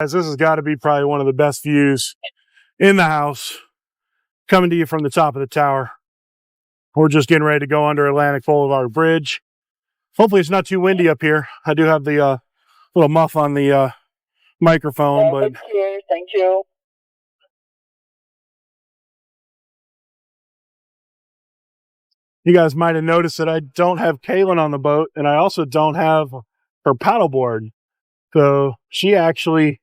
Guys, this has got to be probably one of the best views in the house, coming to you from the top of the tower. We're just getting ready to go under Atlantic Boulevard Bridge. Hopefully it's not too windy up here. I do have the little muff on the microphone, but thank you. You guys might have noticed that I don't have Kaylin on the boat, and I also don't have her paddleboard. So she actually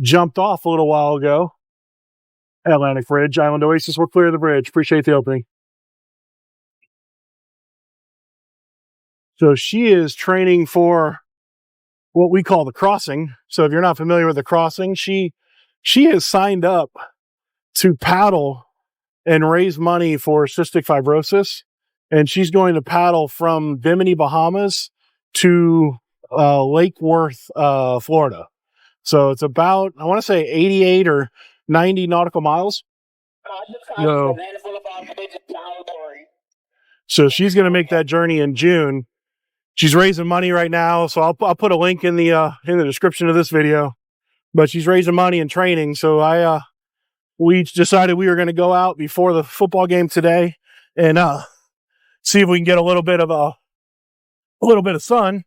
jumped off a little while ago. Atlantic Bridge, Island Oasis, we're clear of the bridge. Appreciate the opening. So she is training for what we call the crossing. So if you're not familiar with the crossing, she has signed up to paddle and raise money for cystic fibrosis. And she's going to paddle from Bimini, Bahamas to Lake Worth, Florida. So it's about, I want to say 88 or 90 nautical miles. So she's going to make that journey in June. She's raising money right now, so I'll put a link in the description of this video. But she's raising money and training, so we decided we were going to go out before the football game today and see if we can get a little bit of sun.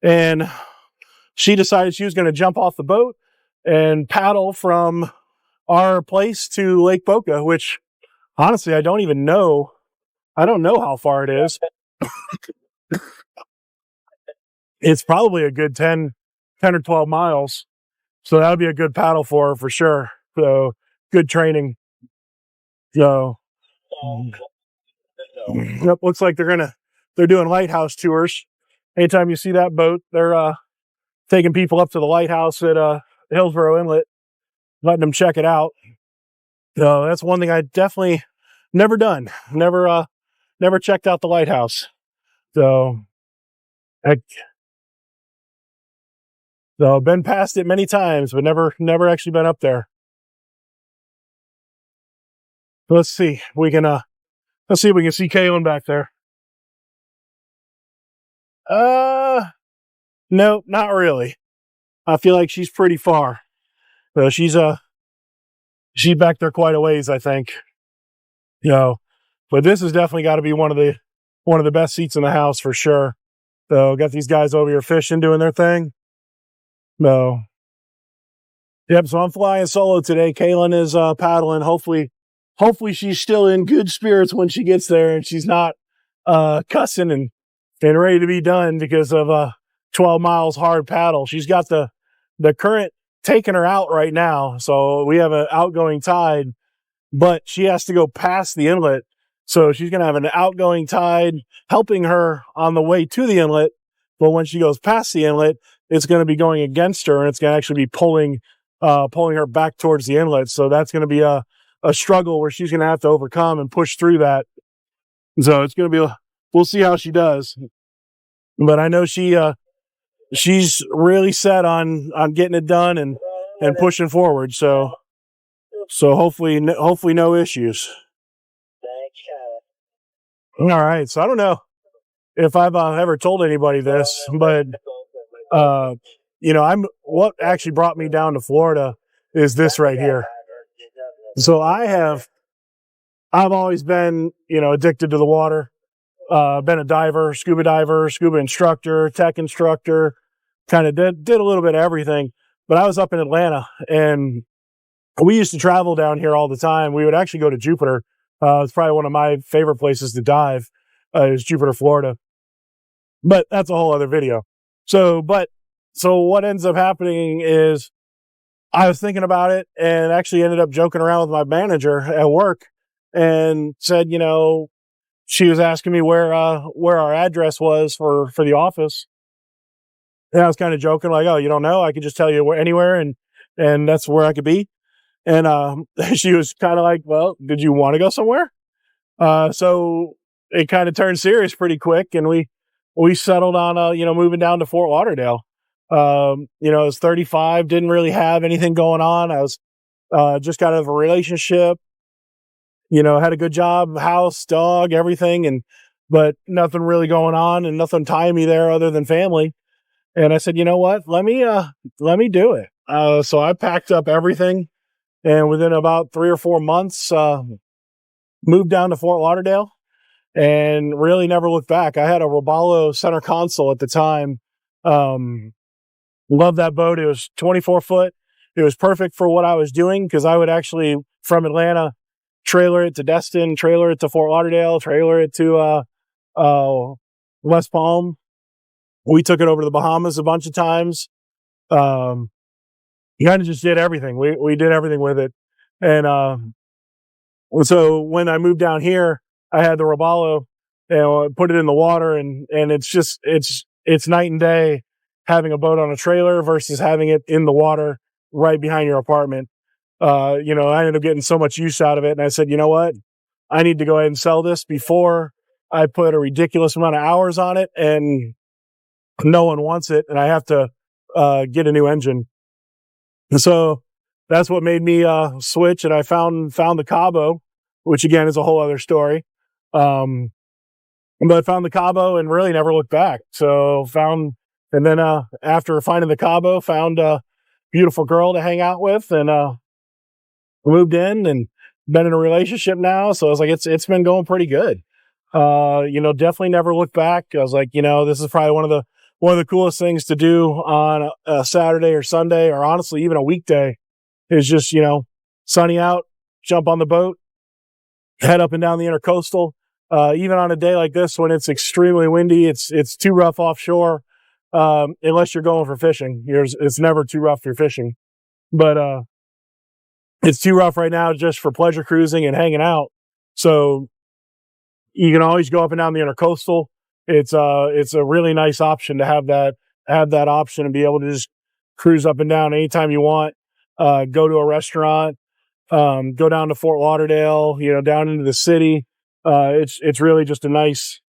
And she decided she was going to jump off the boat and paddle from our place to Lake Boca, which honestly, I don't know how far it is. It's probably a good 10 or 12 miles. So that would be a good paddle for her for sure. So good training. So yep, looks like they're doing lighthouse tours. Anytime you see that boat, they're taking people up to the lighthouse at Hillsborough Inlet, letting them check it out. So that's one thing I definitely never done. Never checked out the lighthouse. So I've been past it many times, but never actually been up there. Let's see if we can see Kaylin back there. No, not really. I feel like she's pretty far. So she's back there quite a ways, I think. But this has definitely got to be one of the best seats in the house for sure. So got these guys over here fishing, doing their thing. No. Yep, so I'm flying solo today. Kaylin is paddling. Hopefully she's still in good spirits when she gets there and she's not cussing and ready to be done because of 12 miles hard paddle. She's got the current taking her out right now. So we have an outgoing tide, but she has to go past the inlet. So she's going to have an outgoing tide helping her on the way to the inlet. But when she goes past the inlet, it's going to be going against her and it's going to actually be pulling her back towards the inlet. So that's going to be a struggle where she's going to have to overcome and push through that. So it's going to be, we'll see how she does. But I know she's really set on getting it done and pushing forward. So hopefully no issues. All right. So I don't know if I've ever told anybody this, but what actually brought me down to Florida is this right here. So I've always been, addicted to the water. Been a diver, scuba instructor, tech instructor, kind of did a little bit of everything. But I was up in Atlanta and we used to travel down here all the time. We would actually go to Jupiter. It's probably one of my favorite places to dive is Jupiter, Florida. But that's a whole other video. So what ends up happening is I was thinking about it and actually ended up joking around with my manager at work and said, she was asking me where our address was for the office. And I was kind of joking like, oh, you don't know? I could just tell you anywhere and that's where I could be. And she was kind of like, well, did you want to go somewhere? So it kind of turned serious pretty quick and we settled on moving down to Fort Lauderdale. I was 35, didn't really have anything going on. I was just got out of a relationship, had a good job, house, dog, everything, but nothing really going on and nothing tying me there other than family. And I said, you know what? Let me do it. So I packed up everything, and within about 3 or 4 months, moved down to Fort Lauderdale and really never looked back. I had a Robalo center console at the time. Loved that boat. It was 24 foot. It was perfect for what I was doing because I would actually, from Atlanta, trailer it to Destin, trailer it to Fort Lauderdale, trailer it to West Palm. We took it over to the Bahamas a bunch of times. You kind of just did everything. We did everything with it. And so when I moved down here, I had the Robalo, put it in the water, and it's night and day having a boat on a trailer versus having it in the water right behind your apartment. I ended up getting so much use out of it, and I said, you know what? I need to go ahead and sell this before I put a ridiculous amount of hours on it and no one wants it, and I have to get a new engine. And so that's what made me switch, and I found the Cabo, which again is a whole other story. But I found the Cabo and really never looked back. So after finding the Cabo, found a beautiful girl to hang out with, and moved in and been in a relationship now. So I was like, it's been going pretty good. Definitely never looked back. I was like, this is probably one of the coolest things to do on a Saturday or Sunday, or honestly, even a weekday, is just, sunny out, jump on the boat, head up and down the intercoastal. Even on a day like this, when it's extremely windy, it's too rough offshore. Unless you're going for fishing, it's never too rough for fishing, but, it's too rough right now just for pleasure cruising and hanging out. So you can always go up and down the intercoastal. It's a really nice option to have that option and be able to just cruise up and down anytime you want. Go to a restaurant, go down to Fort Lauderdale, down into the city. It's really just a nice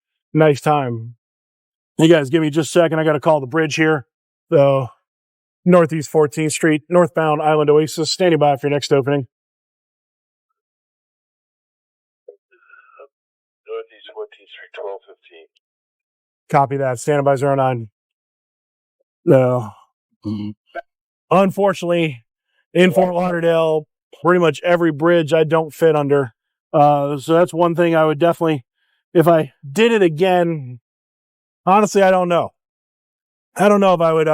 time. You guys give me just a second. I got to call the bridge here. So Northeast 14th Street, northbound Island Oasis. Standing by for your next opening. Northeast 14th Street, 1215. Copy that. Standing by 09. No. Unfortunately, in Fort Lauderdale, pretty much every bridge I don't fit under. So that's one thing I would definitely, if I did it again, honestly, I don't know. I don't know if I would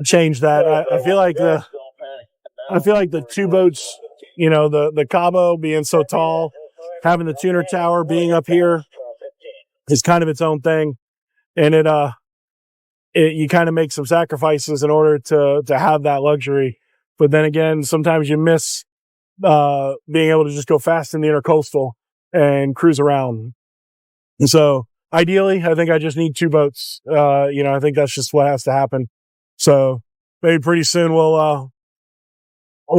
change that. I feel like the two boats, the Cabo being so tall, having the tuner tower being up here is kind of its own thing. And you kind of make some sacrifices in order to have that luxury. But then again, sometimes you miss being able to just go fast in the intercoastal and cruise around. And so ideally, I think I just need two boats. I think that's just what has to happen. So maybe pretty soon we'll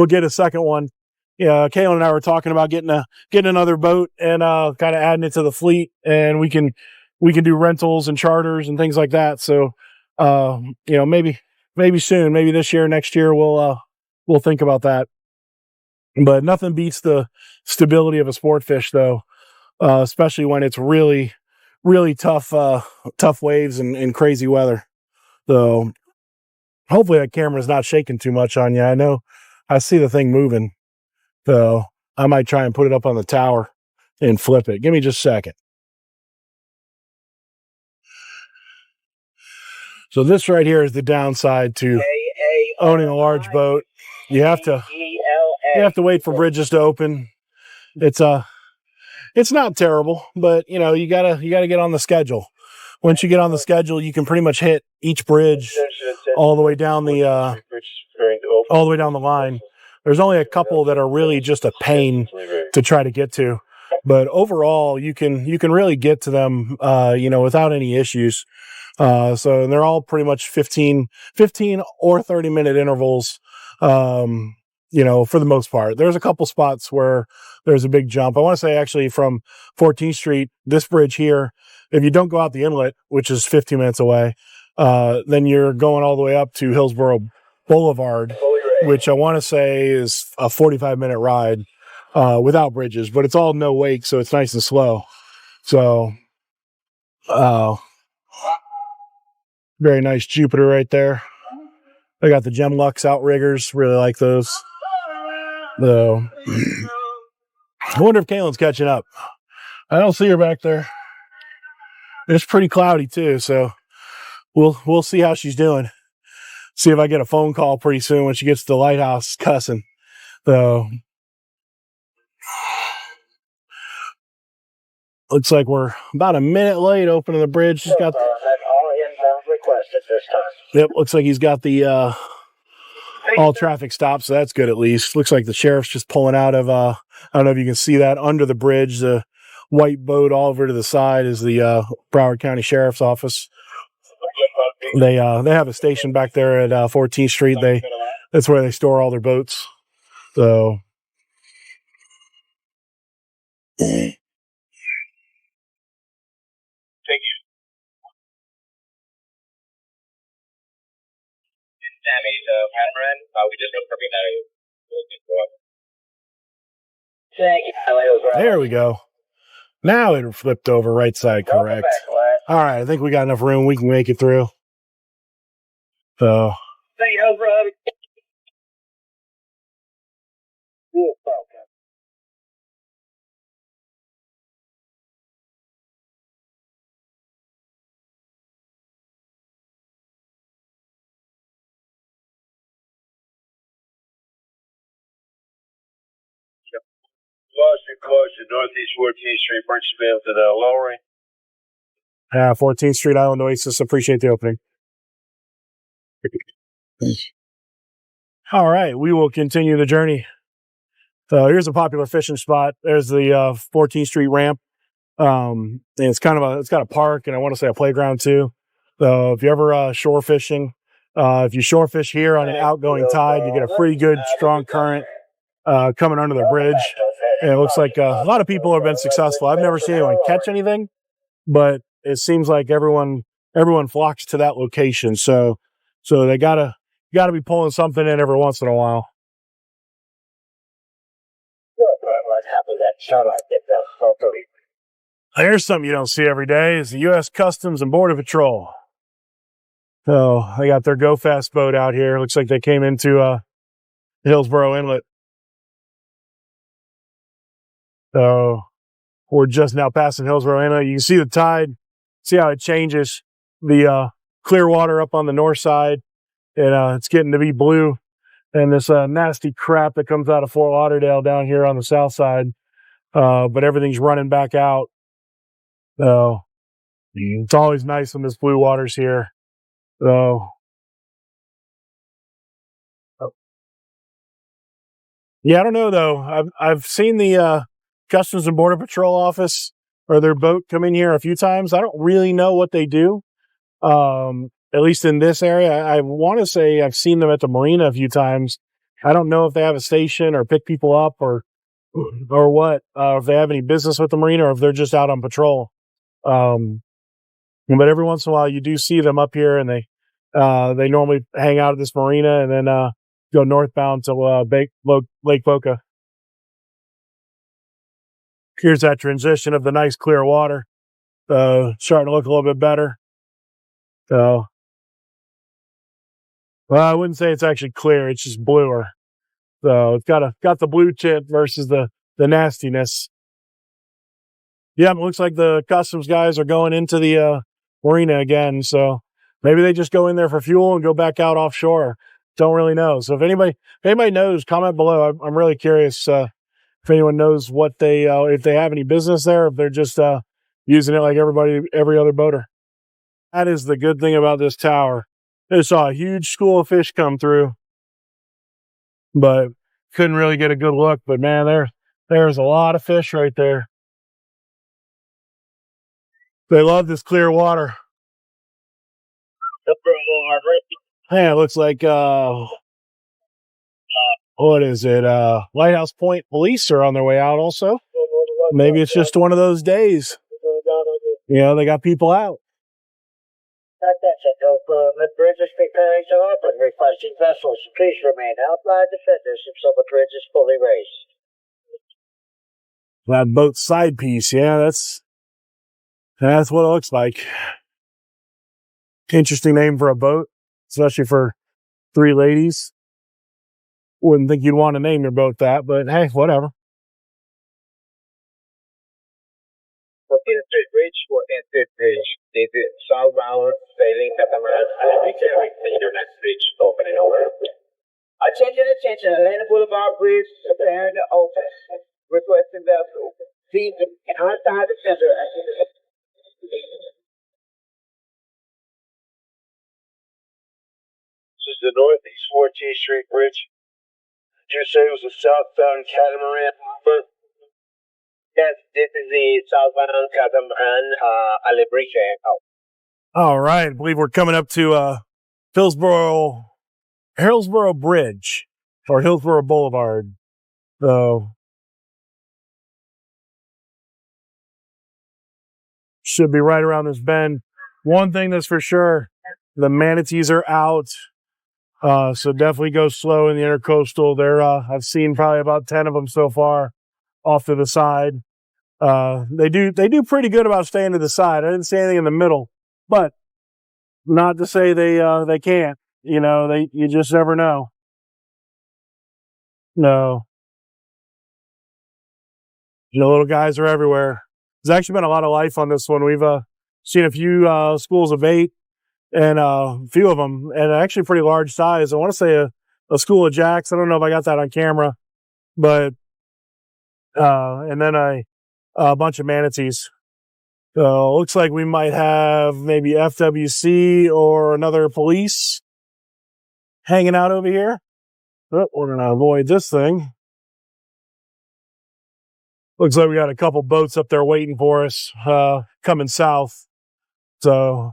get a second one. Yeah, Kaylin and I were talking about getting another boat and kind of adding it to the fleet, and we can do rentals and charters and things like that. So maybe soon, maybe this year, next year, we'll think about that. But nothing beats the stability of a sport fish, though, especially when it's really, really tough waves and crazy weather. So hopefully that camera's not shaking too much on you. I know I see the thing moving, so I might try and put it up on the tower and flip it. Give me just a second. So this right here is the downside to owning a large boat. You have to wait for bridges to open. It's not terrible, but you gotta get on the schedule. Once you get on the schedule, you can pretty much hit each bridge all the way down the line. There's only a couple that are really just a pain to try to get to, but overall you can really get to them without any issues. So they're all pretty much 15 or 30-minute intervals. For the most part. There's a couple spots where there's a big jump. I want to say actually from 14th Street, this bridge here, if you don't go out the inlet, which is 15 minutes away, then you're going all the way up to Hillsborough Boulevard, which I want to say is a 45-minute ride without bridges, but it's all no wake, so it's nice and slow. So Very nice Jupiter right there. I got the Gemlux outriggers. Really like those. Though, I wonder if Kaylin's catching up. I don't see her back there. It's pretty cloudy too, so we'll see how she's doing. See if I get a phone call pretty soon when she gets to the lighthouse cussing. So looks like we're about a minute late opening the bridge. She's got yep, looks like he's got the all traffic stopped, so that's good at least. Looks like the sheriff's just pulling out of I don't know if you can see that under the bridge. The white boat all over to the side is the Broward County Sheriff's Office. They have a station back there at 14th Street. That's where they store all their boats. So Thank you. Sammy's catamaran. We just looked for Thank you. there we go. Now it flipped over right side, correct. All right, I think we got enough room. We can make it through. So Thank you, brother. Caution, Northeast 14th Street, Bridgeville to the lowering. 14th Street, Island Oasis. Appreciate the opening. All right, we will continue the journey. So here's a popular fishing spot. There's the 14th Street ramp. And it's got a park, and I want to say a playground too. So if you ever shore fishing, if you shore fish here on an outgoing tide, you get a pretty good strong current coming under the bridge. And it looks like a lot of people have been successful. I've never seen anyone catch anything, but it seems like everyone flocks to that location. So they gotta be pulling something in every once in a while. Here's something you don't see every day is the U.S. Customs and Border Patrol. So they got their Go Fast boat out here. Looks like they came into Hillsborough Inlet. So we're just now passing Hillsborough Inlet. You can see the tide, see how it changes. The clear water up on the north side, and it's getting to be blue. And this nasty crap that comes out of Fort Lauderdale down here on the south side. But everything's running back out. So it's always nice when this blue water's here. So yeah, I don't know though. I've seen the Customs and Border Patrol office or their boat come in here a few times. I don't really know what they do. At least in this area, I want to say I've seen them at the marina a few times. I don't know if they have a station or pick people up or what, if they have any business with the marina or if they're just out on patrol. But every once in a while you do see them up here, and they normally hang out at this marina and then go northbound to Lake Boca. Here's that transition of the nice clear water. Starting to look a little bit better. So, well, I wouldn't say it's actually clear. It's just bluer. So it's got the blue tint versus the nastiness. Yeah, it looks like the customs guys are going into the marina again. So maybe they just go in there for fuel and go back out offshore. Don't really know. So if anybody knows, comment below. I'm really curious if anyone knows what they if they have any business there, if they're just using it like every other boater. That is the good thing about this tower. I saw a huge school of fish come through, but couldn't really get a good look. But man, there's a lot of fish right there. They love this clear water. Hey, it looks like what is it? Lighthouse Point police are on their way out also. Maybe it's just one of those days. You know, they got people out. The bridge is preparing to open. Requesting vessels, please remain outside the fences until the bridge is fully raised. That boat side piece, yeah, that's what it looks like. Interesting name for a boat, especially for 3 ladies. Wouldn't think you'd want to name your boat that, but hey, whatever. For Street Bridge or Street Bridge, this is southbound sailing catamaran and your next bridge opening over. Attention, Atlanta Boulevard Bridge, preparing to open. Requesting vessel. Please, outside the center. This is the Northeast 14th Street Bridge. Did you say it was a southbound catamaran? Yes, this is the southbound catamaran, Alebriche. All right, I believe we're coming up to Hillsborough Bridge or Hillsborough Boulevard. So should be right around this bend. One thing that's for sure, the manatees are out. So definitely go slow in the intercoastal. There, I've seen probably about 10 of them so far off to the side. They do pretty good about staying to the side. I didn't see anything in the middle, but not to say they can't. You know, you just never know. No. You know, little guys are everywhere. There's actually been a lot of life on this one. We've seen a few schools of 8 and a few of them, and actually pretty large size. I want to say a school of jacks. I don't know if I got that on camera, but and then a bunch of manatees. So looks like we might have maybe FWC or another police hanging out over here. Oh, we're going to avoid this thing. Looks like we got a couple boats up there waiting for us, coming south. So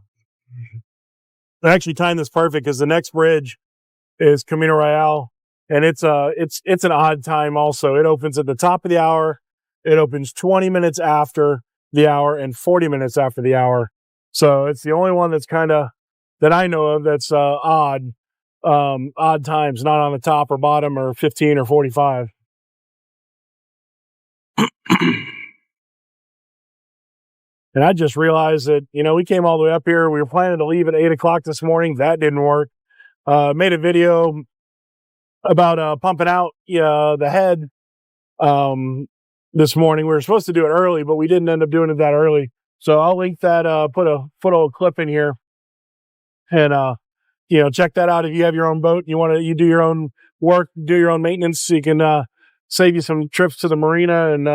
I actually timed this perfect because the next bridge is Camino Real, and it's an odd time also. It opens at the top of the hour. It opens 20 minutes after the hour and 40 minutes after the hour. So it's the only one that's kind of, that I know of, that's odd times, not on the top or bottom or 15 or 45. And I just realized that, you know, we came all the way up here. We were planning to leave at 8 o'clock this morning. That didn't work. Made a video about pumping out the head this morning. We were supposed to do it early, but we didn't end up doing it that early. So I'll link that, put a clip in here, and you know, check that out. If you have your own boat, you do your own work, do your own maintenance, so you can save you some trips to the marina and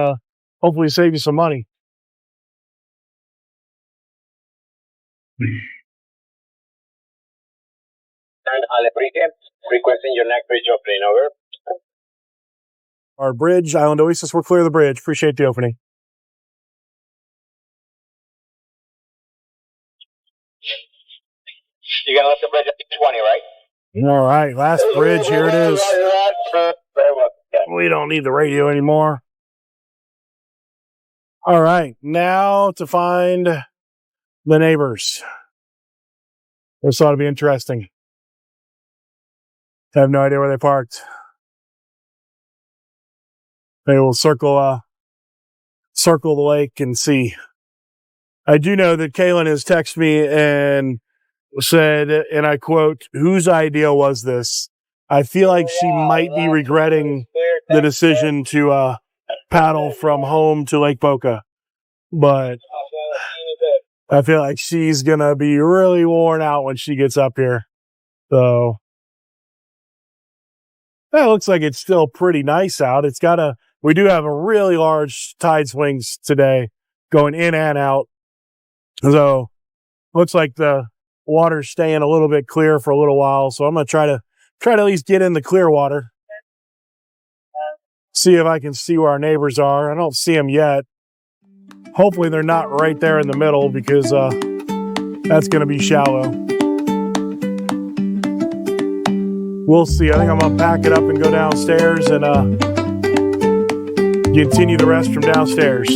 hopefully save you some money. Requesting your next bridge opening over. Our bridge, Island Oasis, we're clear of the bridge. Appreciate the opening. You're going to let the bridge up to 20, right? All right, last bridge, here it is. We don't need the radio anymore. All right, now to find the neighbors. This ought to be interesting. I have no idea where they parked. They will circle the lake and see. I do know that Kaylin has texted me and said, and I quote, "Whose idea was this?" I feel like she might be regretting the decision to paddle from home to Lake Boca, but I feel like she's gonna be really worn out when she gets up here. So that looks like it's still pretty nice out. We do have a really large tide swings today going in and out. So looks like the water's staying a little bit clear for a little while. So I'm going to try to at least get in the clear water. See if I can see where our neighbors are. I don't see them yet. Hopefully they're not right there in the middle, because that's going to be shallow. We'll see. I think I'm going to pack it up and go downstairs and continue the rest from downstairs.